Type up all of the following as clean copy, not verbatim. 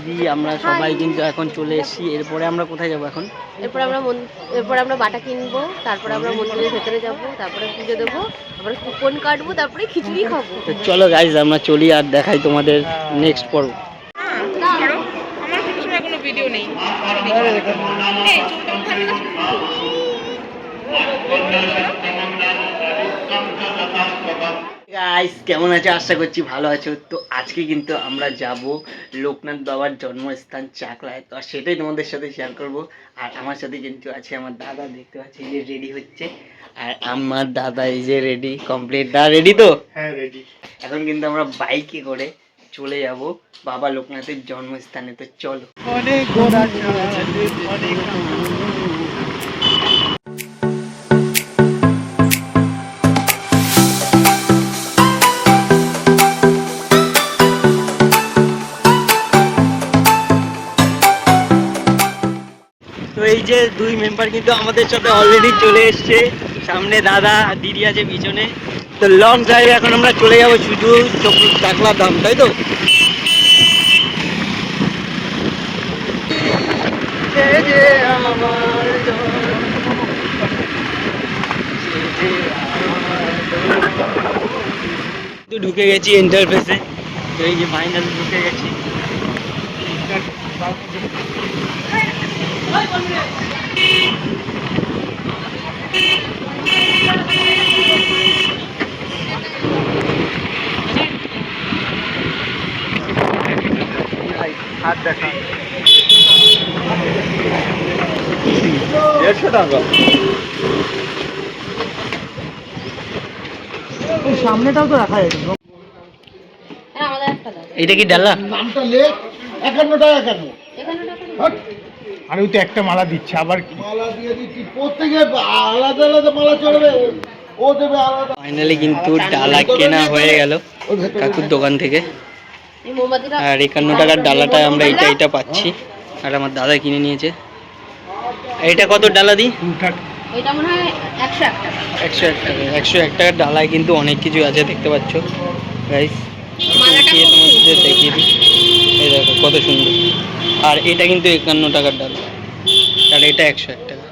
দিদি আমরা সবাই কিন্তু এখন চলে এসেছি। এরপরে আমরা কোথায় যাব এখন? এরপরে আমরা বাটা কিনবো, তারপরে আমরা মন্দিরের ভেতরে যাব, তারপরে পুজো দেবো, তারপরে কুপন কাটবো, তারপরে খিচুড়ি খাবো। তো চলো গাইজ আমরা চলি আর দেখাই তোমাদের নেক্সট পর্ব। কোনো ভিডিও নেই। গাইস কেমন আছো? আশা করছি ভালো আছো। তো আজকে কিন্তু আমরা যাব লোকনাথ বাবার জন্মস্থান চাকলায়। তো সেটাই তোমাদের সাথে শেয়ার করব। আর আমার সাথে কিন্তু আছে আমার দাদা, দেখতে পাচ্ছি যে রেডি হচ্ছে। আর আমার দাদা এই যে রেডি কমপ্লিট। দা রেডি তো? হ্যাঁ রেডি। এখন কিন্তু আমরা বাইকে করে চলে যাব বাবা লোকনাথের জন্মস্থানে। তো চলো। অনেক ঘোরা অনেক তো এই যে দুই মেম্বার কিন্তু আমাদের সাথে অলরেডি চলে এসছে। সামনে দাদা আর দিদি আছে পিছনে। তো লং ড্রাইভে এখন আমরা চলে যাবো শুধু চাকলা ধাম, তাই তো? ঢুকে গেছি ইন্টারফেসে। তো এই যে ফাইনাল ঢুকে গেছি। হাত দেখা 150 টাকা। সামনেটাও তো রাখা যাবে। এটা কি ডালা? নামটা লেখ 51 টাকা কেন? আর ওই তো একটা মালা দিচ্ছে, আবার কি মালা দিয়ে দিচ্ছি? প্রত্যেকে আলাদা আলাদা মালা চড়বে, ও দেবে আলাদা। ফাইনালি কিন্তু ডালা কেনা হয়ে গেল কাকুর দোকান থেকে। আর 51 টাকার ডালাটা আমরা এইটা পাচ্ছি। আর আমার দাদা কিনে নিয়েছে। এইটা কত ডালা দি? এটা মনে হয় 101 টাকা। 101 টাকা। 101 টাকার ডালায় কিন্তু অনেক কিছু আছে, দেখতে পাচ্ছ গাইস। তোমাদের দেখিয়ে দিই। এই দেখো কত সুন্দর। আর এটা কিন্তু 51 টাকার ডালা, আর এটা 101 টাকা।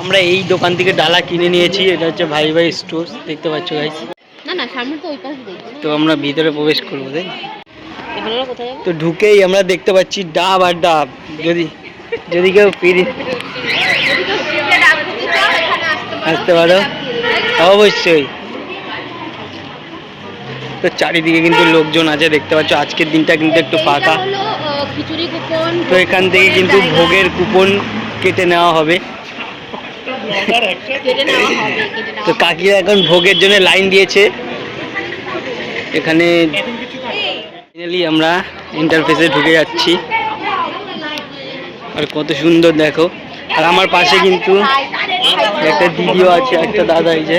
আমরা এই দোকান থেকে ডালা কিনে নিয়েছি। এটা হচ্ছে ভাই ভাই স্টোর্স, দেখতে পাচ্ছ গাইস। না সামনে তো ওই পাশে দেখি। তো আমরা ভিতরে প্রবেশ করবো, তাই এখানে কোথায়? তো ঢুকেই আমরা দেখতে পাচ্ছি ডাব আর ডাব। যদি কেউ ফিরে আসতে পারো অবশ্যই। তো চারিদিকে কিন্তু লোকজন আছে, দেখতে পাচ্ছ। আজকের দিনটা কিন্তু একটু ফাঁকা। খিচুড়ি কুপন। তো এখান থেকে কিন্তু ভোগের কুপন কেটে নেওয়া হবে। তো কাকিরা এখন ভোগের জন্য লাইন দিয়েছে এখানে। ফাইনালি আমরা ইন্টারফেসে ঢুকে যাচ্ছি। আর কত সুন্দর দেখো। আর আমার পাশে কিন্তু একটা দিদিও আছে, একটা দাদা। এই যে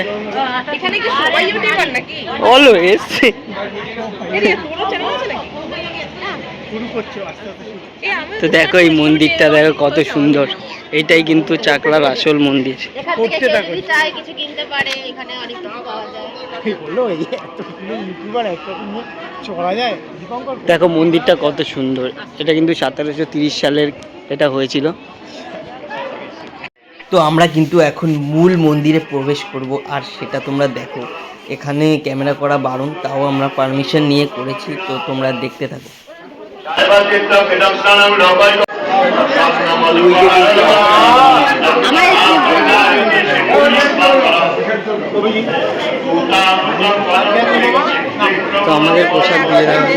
এখানে কি সবাই ইউটিউবার নাকি? অলওয়েজ। তো দেখো এই মন্দিরটা দেখো কত সুন্দর। এইটাই কিন্তু চাকলার আসল মন্দির। কিছু কিনতে পারে, এখানে অনেক কিছু পাওয়া যায়। দেখো মন্দিরটা কত সুন্দর। এটা কিন্তু 1730 সালের এটা হয়েছিল। তো আমরা কিন্তু এখন মূল মন্দিরে প্রবেশ করব। আর সেটা তোমরা দেখো, এখানে ক্যামেরা করা বারণ, তাও আমরা পারমিশন নিয়ে করেছি। তো তোমরা দেখতে থাকো। তো আমাদের প্রসাদ দিয়ে দেওয়া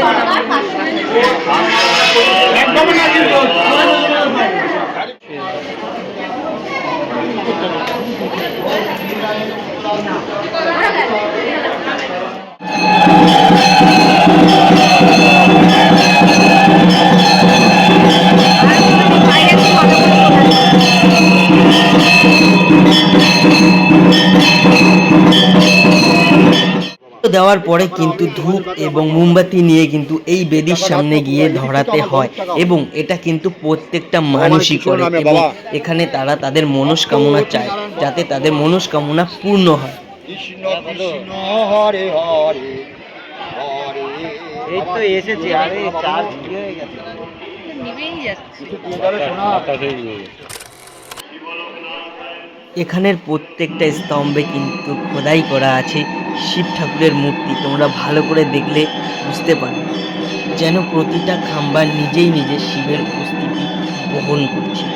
দেওয়ার পরে কিন্তু ধূপ এবং মোমবাতি নিয়ে কিন্তু এই বেদির সামনে গিয়ে ধরাতে হয়। এবং এটা কিন্তু প্রত্যেকটা মানুষই করে। এবং এখানে তারা তাদের মনস্কামনা চায়, যাতে তাদের মনস্কামনা পূর্ণ হয়। এই তো এসেছি। আরে চার্জ হয়ে গেছে। নিবেই যাচ্ছে। এখানের প্রত্যেকটা স্তম্ভে কিন্তু খোদাই করা আছে শিব ঠাকুরের মূর্তি। তোমরা ভালো করে দেখলে বুঝতে পারবে, যেন প্রতিটা খাম্বা নিজেই নিজে শিবের উপস্থিতি বহন করছে।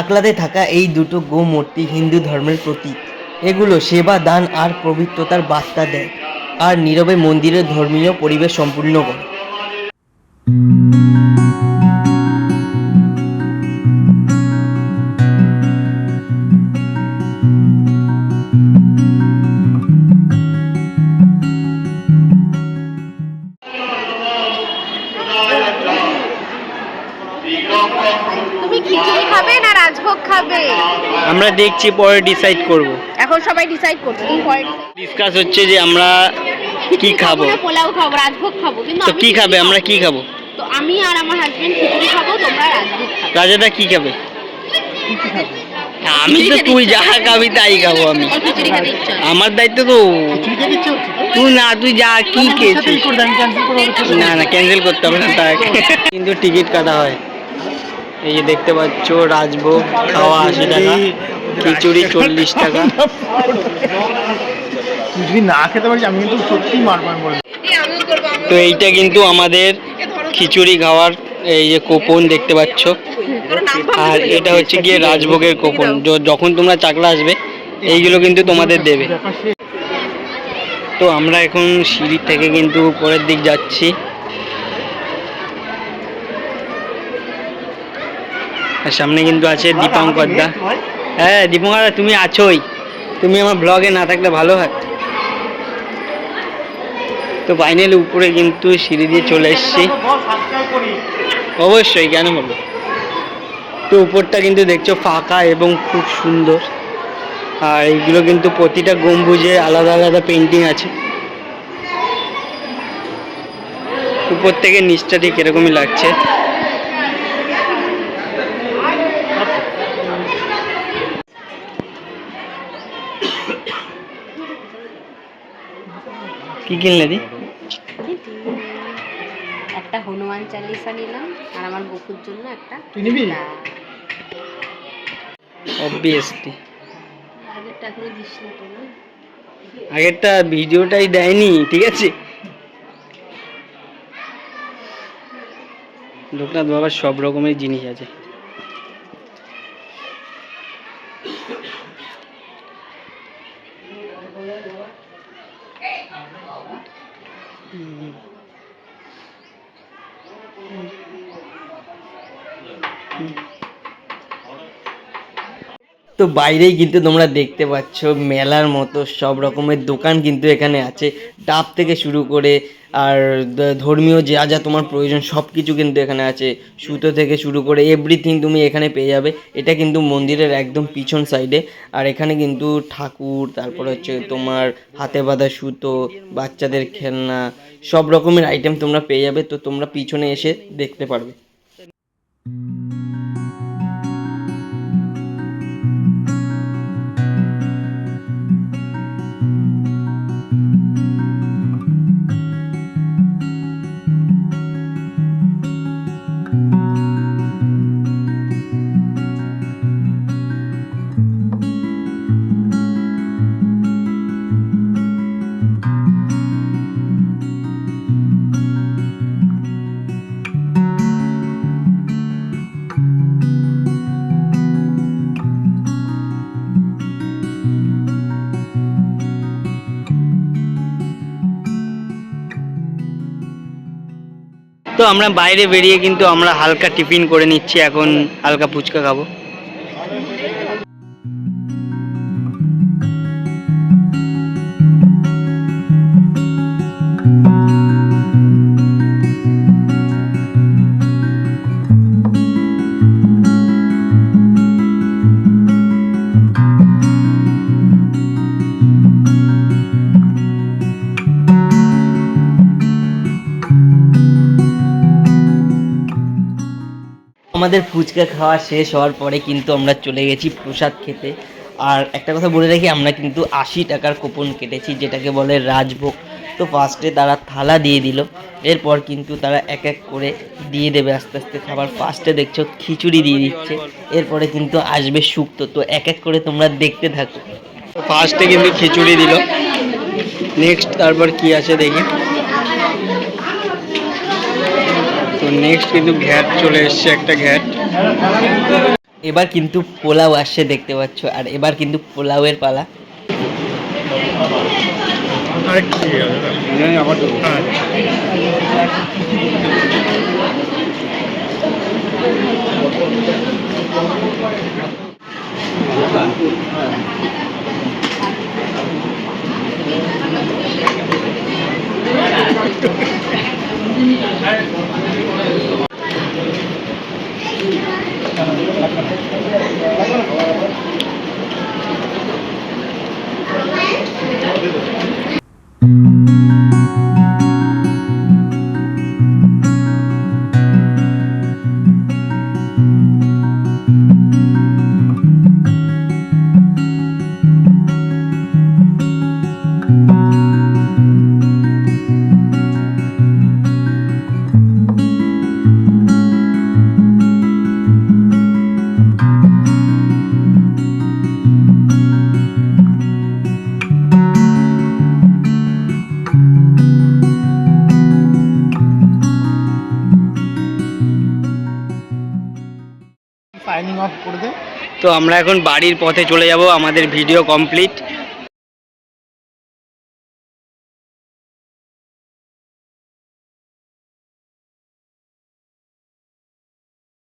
আকলাতে থাকা এই দুটো গো মূর্তি হিন্দু ধর্মের প্রতীক। এগুলো সেবা, দান আর পবিত্রতার বার্তা দেয়, আর নীরবে মন্দিরের ধর্মীয় পরিবেশ সম্পূর্ণ করে। তুমি খিচুড়ি খাবে না রাজভোগ খাবে? আমরা দেখছি, পরে ডিসাইড করব। এখন সবাই ডিসাইড করছে, তুমি পরে ডিসকাস হচ্ছে যে আমরা কি খাবো। পোলাও খাবো, রাজভোগ খাবো, কিন্তু তো কি খাবে? আমরা কি খাবো? তো আমি আর আমার হাজবেন্ড খিচুড়ি খাবো, তোমরা রাজভোগ খাবে। রাজাদা কি খাবে? আমি তো তুই যা খাবি তাই খাবো আমি। খিচুড়ি খেতে ইচ্ছা হয়। আমার দায়িত্ব তো। তুই না, তুই যা কি খেয়েছিস। না না, ক্যান্সেল করতে হবে না তাই। কিন্তু টিকিট কাটা হয়। এই যে দেখতে পাচ্ছ, রাজভোগ খাওয়া 80 টাকা, খিচুড়ি 40 টাকা। তুই যদি না খেতে পারিস আমি কিন্তু সত্যি মারবো বলে। তো এইটা কিন্তু আমাদের খিচুড়ি খাওয়ার এই যে কুপন দেখতে পাচ্ছ, আর এটা হচ্ছে গিয়ে রাজভোগের কুপন। যখন তোমরা চাকলা আসবে এইগুলো কিন্তু তোমাদের দেবে। তো আমরা এখন সিঁড়ি থেকে কিন্তু উপরের দিক যাচ্ছি। আর সামনে কিন্তু আছে দীপঙ্কর দা। হ্যাঁ দীপঙ্কর দা, তুমি আছোই। তুমি আমার ব্লগে না থাকলে ভালো হয়। তো ফাইনালি উপরে কিন্তু সিঁড়ি দিয়ে চলে এসেছি। অবশ্যই, কেন বলো। তো উপরটা কিন্তু দেখছো ফাঁকা এবং খুব সুন্দর। আর এইগুলো কিন্তু প্রতিটা গম্বুজে আলাদা আলাদা পেন্টিং আছে। উপর থেকে নিচটা ঠিক এরকমই লাগছে। কি কিনলে দি? একটা হনুমান চালিসা নিলাম, আর আমার বকুর জন্য একটা। তুই নিবি? অবভিয়াসলি। আগেরটা এখনো দিস না তো না? আগেরটা ভিডিওটাই দেয়নি, ঠিক আছে। লোকনাথ বাবার সব রকমের জিনিস আছে। তো বাইরেই কিন্তু তোমরা দেখতে পাচ্ছ মেলার মতো সব রকমের দোকান কিন্তু এখানে আছে। ডাব থেকে শুরু করে আর ধর্মীয় যা যা তোমার প্রয়োজন সব কিছু কিন্তু এখানে আছে। সুতো থেকে শুরু করে এভরিথিং তুমি এখানে পেয়ে যাবে। এটা কিন্তু মন্দিরের একদম পিছন সাইডে। আর এখানে কিন্তু ঠাকুর, তারপর হচ্ছে তোমার হাতে বাঁধা সুতো, বাচ্চাদের খেলনা, সব রকমের আইটেম তোমরা পেয়ে যাবে। তো তোমরা পিছনে এসে দেখতে পারবে। তো আমরা বাইরে বেরিয়ে কিন্তু আমরা হালকা টিফিন করে নিচ্ছি, এখন হালকা ফুচকা খাবো। আমাদের ফুচকা খাওয়া শেষ হওয়ার পরে কিন্তু আমরা চলে গেছি প্রসাদ খেতে। আর একটা কথা বলে রাখি, আমরা কিন্তু 80 টাকার কুপন কেটেছি, যেটাকে বলে রাজভোগ। তো ফার্স্টে তারা থালা দিয়ে দিল, এরপর কিন্তু তারা এক এক করে দিয়ে দেবে আস্তে আস্তে খাবার। ফার্স্টে দেখছো খিচুড়ি দিয়ে দিচ্ছে, এরপরে কিন্তু আসবে শুক্তো। তো এক এক করে তোমরা দেখতে থাকো। ফার্স্টে কিন্তু খিচুড়ি দিল, নেক্সট তারপর কি আছে দেখি। তো নেক্সট কিন্তু ঘ্যাট চলে এসছে, একটা ঘ্যাট। এবার কিন্তু পোলাও আসছে দেখতে পাচ্ছ, আর এবার কিন্তু পোলাওয়ের পালা। সাইনিং অফ করে দে। তো আমরা এখন বাড়ির পথে চলে যাব, আমাদের ভিডিও কমপ্লিট।